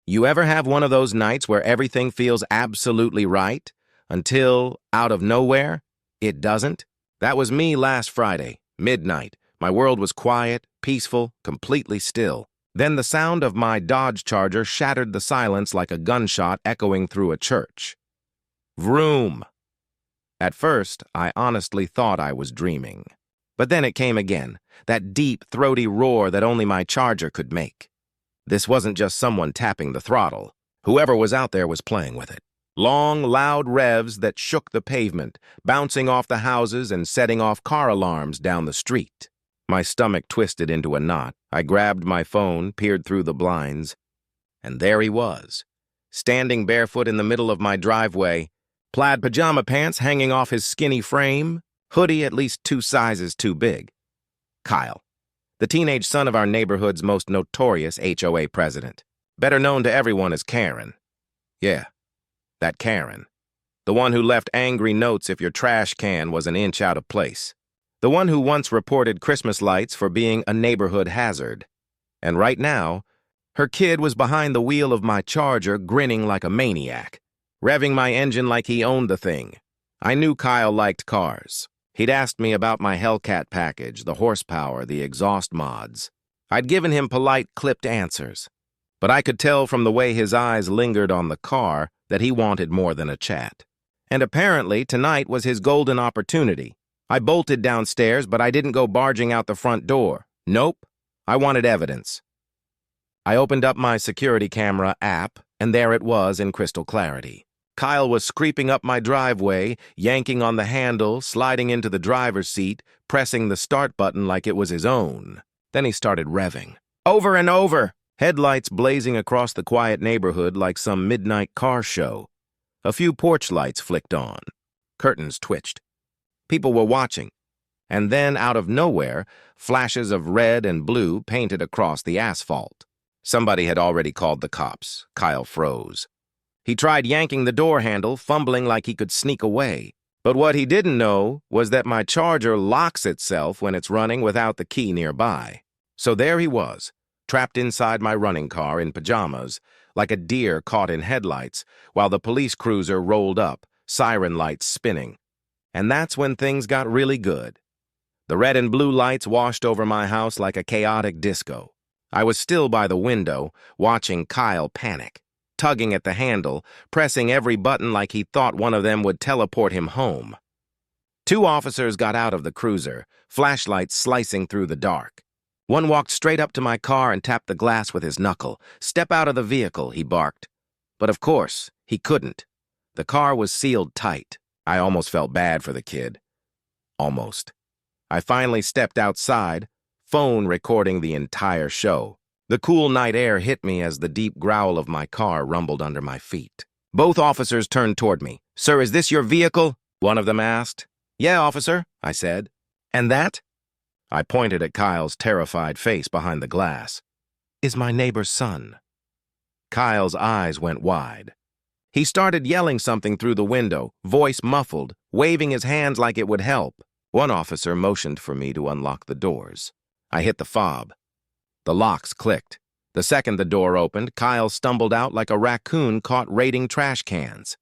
You ever have one of those nights where everything feels absolutely right until, out of nowhere, it doesn't? That was me last Friday, midnight. My world was quiet, peaceful, completely still. Then the sound of my Dodge Charger shattered the silence like a gunshot echoing through a church. Vroom! At first, I honestly thought I was dreaming. But then it came again, that deep, throaty roar that only my Charger could make. This wasn't just someone tapping the throttle. Whoever was out there was playing with it. Long, loud revs that shook the pavement, bouncing off the houses and setting off car alarms down the street. My stomach twisted into a knot. I grabbed my phone, peered through the blinds, and there he was, standing barefoot in the middle of my driveway, plaid pajama pants hanging off his skinny frame, hoodie at least 2 sizes too big. Kyle, the teenage son of our neighborhood's most notorious HOA president, better known to everyone as Karen. Yeah, that Karen. The one who left angry notes if your trash can was an inch out of place. The one who once reported Christmas lights for being a neighborhood hazard. And right now, her kid was behind the wheel of my Charger grinning like a maniac, revving my engine like he owned the thing. I knew Kyle liked cars. He'd asked me about my Hellcat package, the horsepower, the exhaust mods. I'd given him polite, clipped answers. But I could tell from the way his eyes lingered on the car that he wanted more than a chat. And apparently, tonight was his golden opportunity. I bolted downstairs, but I didn't go barging out the front door. Nope, I wanted evidence. I opened up my security camera app, and there it was in crystal clarity. Kyle was creeping up my driveway, yanking on the handle, sliding into the driver's seat, pressing the start button like it was his own. Then he started revving. Over and over! Headlights blazing across the quiet neighborhood like some midnight car show. A few porch lights flicked on. Curtains twitched. People were watching. And then, out of nowhere, flashes of red and blue painted across the asphalt. Somebody had already called the cops. Kyle froze. He tried yanking the door handle, fumbling like he could sneak away. But what he didn't know was that my Charger locks itself when it's running without the key nearby. So there he was, trapped inside my running car in pajamas, like a deer caught in headlights, while the police cruiser rolled up, siren lights spinning. And that's when things got really good. The red and blue lights washed over my house like a chaotic disco. I was still by the window, watching Kyle panic, tugging at the handle, pressing every button like he thought one of them would teleport him home. 2 officers got out of the cruiser, flashlights slicing through the dark. One walked straight up to my car and tapped the glass with his knuckle. "Step out of the vehicle," he barked. But of course, he couldn't. The car was sealed tight. I almost felt bad for the kid. Almost. I finally stepped outside, phone recording the entire show. The cool night air hit me as the deep growl of my car rumbled under my feet. Both officers turned toward me. "Sir, is this your vehicle?" one of them asked. "Yeah, officer," I said. "And that?" I pointed at Kyle's terrified face behind the glass. "Is my neighbor's son." Kyle's eyes went wide. He started yelling something through the window, voice muffled, waving his hands like it would help. One officer motioned for me to unlock the doors. I hit the fob. The locks clicked. The second the door opened, Kyle stumbled out like a raccoon caught raiding trash cans.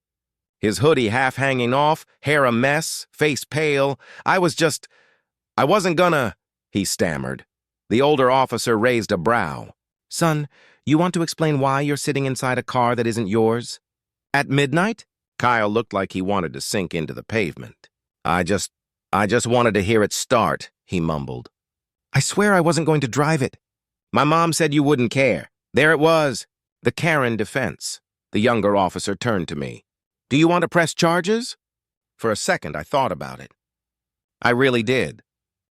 His hoodie half hanging off, hair a mess, face pale. I wasn't gonna, he stammered. The older officer raised a brow. "Son, you want to explain why you're sitting inside a car that isn't yours? At midnight?" Kyle looked like he wanted to sink into the pavement. I just wanted to hear it start," he mumbled. "I swear I wasn't going to drive it." "My mom said you wouldn't care. There it was." The Karen defense. The younger officer turned to me. "Do you want to press charges?" For a second, I thought about it. I really did.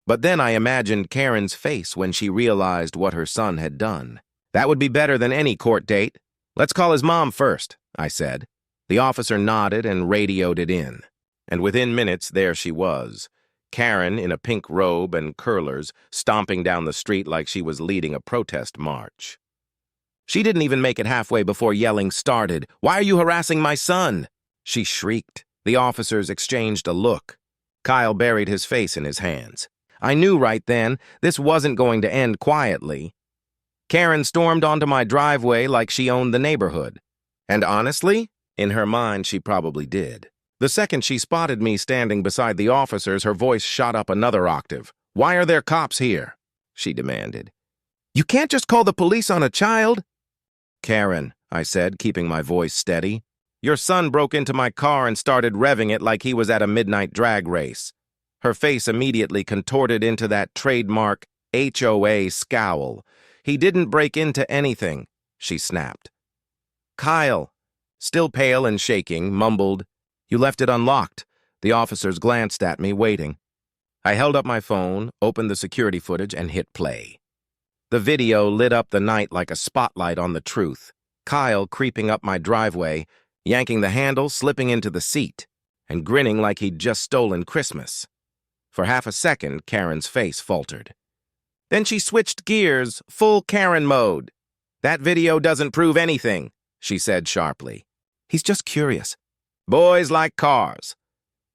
But then I imagined Karen's face when she realized what her son had done. That would be better than any court date. "Let's call his mom first," I said. The officer nodded and radioed it in. And within minutes, there she was. Karen, in a pink robe and curlers, stomping down the street like she was leading a protest march. She didn't even make it halfway before yelling started. "Why are you harassing my son?" she shrieked. The officers exchanged a look. Kyle buried his face in his hands. I knew right then this wasn't going to end quietly. Karen stormed onto my driveway like she owned the neighborhood. And honestly, in her mind, she probably did. The second she spotted me standing beside the officers, her voice shot up another octave. "Why are there cops here?" she demanded. "You can't just call the police on a child." "Karen," I said, keeping my voice steady, "your son broke into my car and started revving it like he was at a midnight drag race." Her face immediately contorted into that trademark HOA scowl. "He didn't break into anything," she snapped. Kyle, still pale and shaking, mumbled, "You left it unlocked." The officers glanced at me, waiting. I held up my phone, opened the security footage, and hit play. The video lit up the night like a spotlight on the truth. Kyle creeping up my driveway, yanking the handle, slipping into the seat, and grinning like he'd just stolen Christmas. For half a second, Karen's face faltered. Then she switched gears, full Karen mode. "That video doesn't prove anything," she said sharply. "He's just curious." "Boys like cars."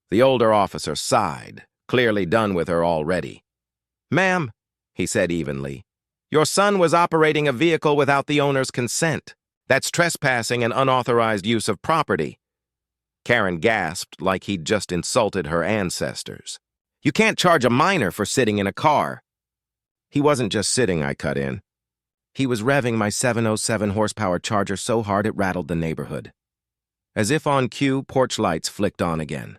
The older officer sighed, clearly done with her already. "Ma'am," he said evenly, "your son was operating a vehicle without the owner's consent. That's trespassing and unauthorized use of property." Karen gasped like he'd just insulted her ancestors. "You can't charge a minor for sitting in a car." "He wasn't just sitting," I cut in. "He was revving my 707 horsepower Charger so hard it rattled the neighborhood." As if on cue, porch lights flicked on again.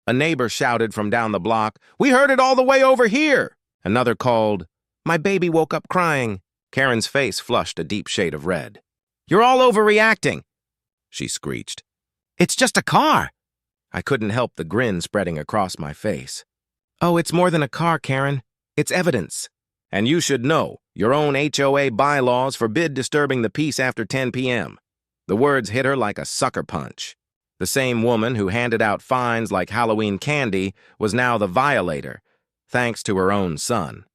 A neighbor shouted from down the block, "We heard it all the way over here!" Another called, "My baby woke up crying." Karen's face flushed a deep shade of red. "You're all overreacting," she screeched. "It's just a car." I couldn't help the grin spreading across my face. "Oh, it's more than a car, Karen. It's evidence. And you should know, your own HOA bylaws forbid disturbing the peace after 10 p.m. The words hit her like a sucker punch. The same woman who handed out fines like Halloween candy was now the violator, thanks to her own son.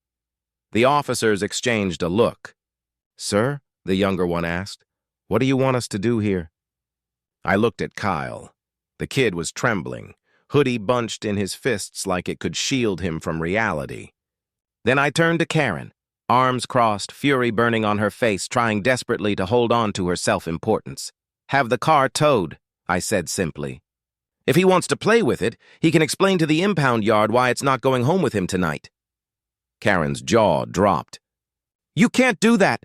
The officers exchanged a look. "Sir," the younger one asked, "what do you want us to do here?" I looked at Kyle. The kid was trembling, hoodie bunched in his fists like it could shield him from reality. Then I turned to Karen, arms crossed, fury burning on her face, trying desperately to hold on to her self-importance. "Have the car towed," I said simply. "If he wants to play with it, he can explain to the impound yard why it's not going home with him tonight." Karen's jaw dropped. "You can't do that."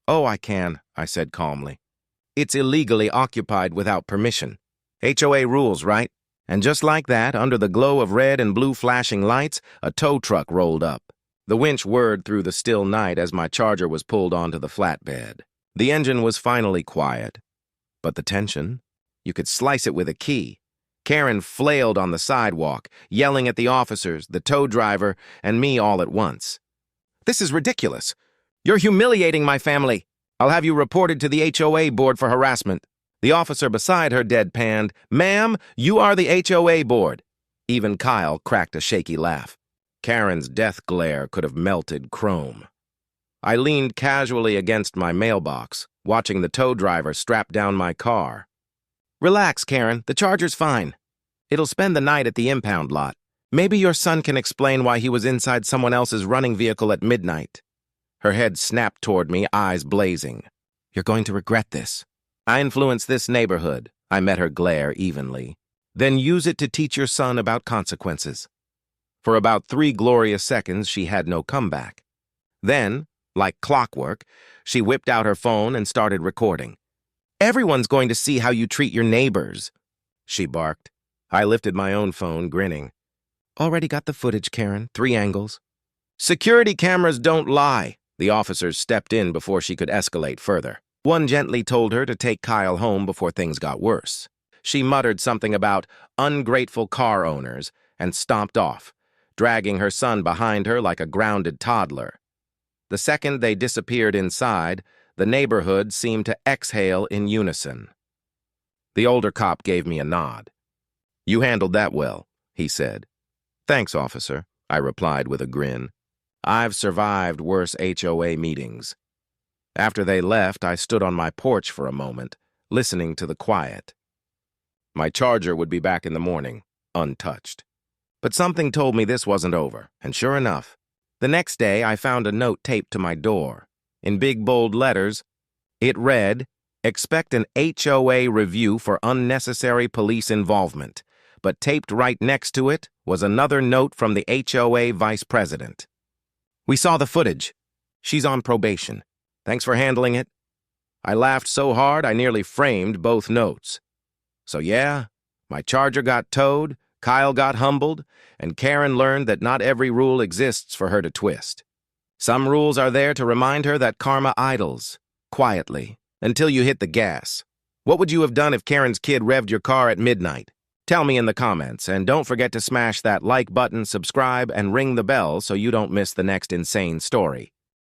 "Oh, I can," I said calmly. "It's illegally occupied without permission. HOA rules, right?" And just like that, under the glow of red and blue flashing lights, a tow truck rolled up. The winch whirred through the still night as my Charger was pulled onto the flatbed. The engine was finally quiet. But the tension? You could slice it with a key. Karen flailed on the sidewalk, yelling at the officers, the tow driver, and me all at once. "This is ridiculous. You're humiliating my family. I'll have you reported to the HOA board for harassment." The officer beside her deadpanned, "Ma'am, you are the HOA board." Even Kyle cracked a shaky laugh. Karen's death glare could have melted chrome. I leaned casually against my mailbox, watching the tow driver strap down my car. "Relax, Karen. The Charger's fine. It'll spend the night at the impound lot. Maybe your son can explain why he was inside someone else's running vehicle at midnight." Her head snapped toward me, eyes blazing. "You're going to regret this. I influenced this neighborhood." I met her glare evenly. "Then use it to teach your son about consequences." For about 3 glorious seconds, she had no comeback. Then, like clockwork, she whipped out her phone and started recording. "Everyone's going to see how you treat your neighbors," she barked. I lifted my own phone, grinning. "Already got the footage, Karen. 3 angles." "Security cameras don't lie." The officers stepped in before she could escalate further. One gently told her to take Kyle home before things got worse. She muttered something about ungrateful car owners and stomped off, dragging her son behind her like a grounded toddler. The second they disappeared inside, the neighborhood seemed to exhale in unison. The older cop gave me a nod. "You handled that well," he said. "Thanks, officer," I replied with a grin. "I've survived worse HOA meetings." After they left, I stood on my porch for a moment, listening to the quiet. My Charger would be back in the morning, untouched. But something told me this wasn't over, and sure enough, the next day I found a note taped to my door. In big bold letters, it read, "Expect an HOA review for unnecessary police involvement." But taped right next to it was another note from the HOA vice president. "We saw the footage. She's on probation. Thanks for handling it." I laughed so hard I nearly framed both notes. So yeah, my Charger got towed, Kyle got humbled, and Karen learned that not every rule exists for her to twist. Some rules are there to remind her that karma idles, quietly, until you hit the gas. What would you have done if Karen's kid revved your car at midnight? Tell me in the comments, and don't forget to smash that like button, subscribe, and ring the bell so you don't miss the next insane story.